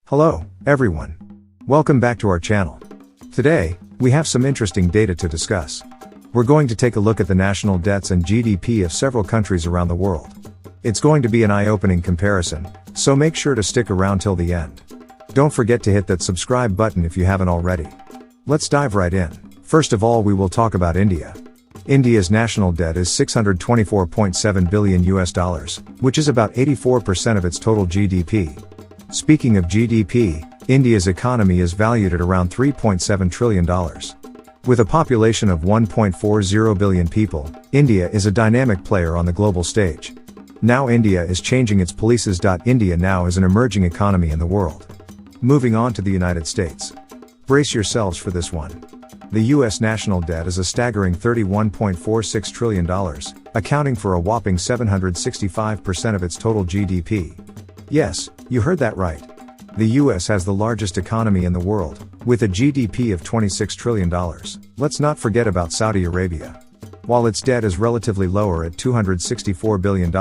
Hello, everyone. Welcome back to our channel. Today, we have some interesting data to discuss. We're going to take a look at the national debts and GDP of several countries around the world. It's going to be an eye-opening comparison, so make sure to stick around till the end. Don't forget to hit that subscribe button if you haven't already. Let's dive right in. First of all, we will talk about India. India's national debt is $624.7 billion, which is about 84% of its total GDP. Speaking of GDP, India's economy is valued at around $3.7 trillion. With a population of 1.40 billion people, India is a dynamic player on the global stage. Now India is changing its policies. India now is an emerging economy in the world. Moving on to the United States. Brace yourselves for this one. The US national debt is a staggering $31.46 trillion, accounting for a whopping 765% of its total GDP. Yes, you heard that right. The US has the largest economy in the world, with a GDP of $26 trillion. Let's not forget about Saudi Arabia. While its debt is relatively lower at $264 billion,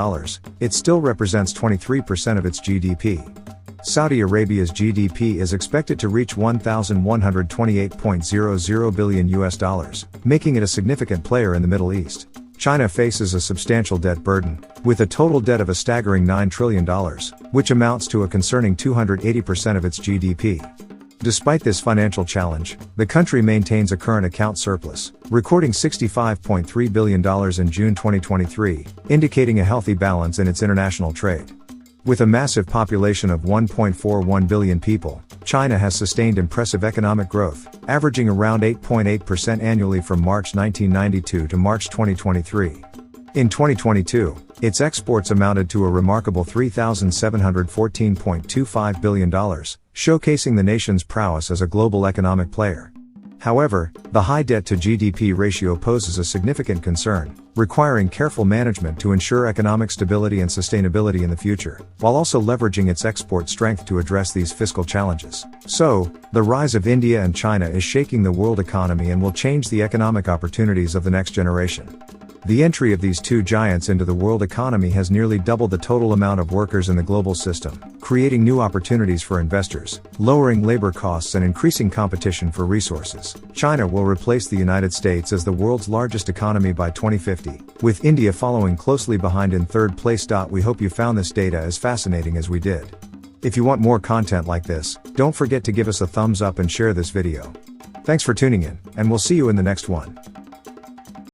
it still represents 23% of its GDP. Saudi Arabia's GDP is expected to reach $1,128.00 billion, making it a significant player in the Middle East. China faces a substantial debt burden, with a total debt of a staggering $9 trillion, which amounts to a concerning 280% of its GDP. Despite this financial challenge, the country maintains a current account surplus, recording $65.3 billion in June 2023, indicating a healthy balance in its international trade. With a massive population of 1.41 billion people, China has sustained impressive economic growth, averaging around 8.8% annually from March 1992 to March 2023. In 2022, its exports amounted to a remarkable $3,714.25 billion, showcasing the nation's prowess as a global economic player. However, the high debt-to-GDP ratio poses a significant concern, requiring careful management to ensure economic stability and sustainability in the future, while also leveraging its export strength to address these fiscal challenges. So, the rise of India and China is shaking the world economy and will change the economic opportunities of the next generation. The entry of these two giants into the world economy has nearly doubled the total amount of workers in the global system, creating new opportunities for investors, lowering labor costs and increasing competition for resources. China will replace the United States as the world's largest economy by 2050, with India following closely behind in third place. We hope you found this data as fascinating as we did. If you want more content like this, don't forget to give us a thumbs up and share this video. Thanks for tuning in, and we'll see you in the next one.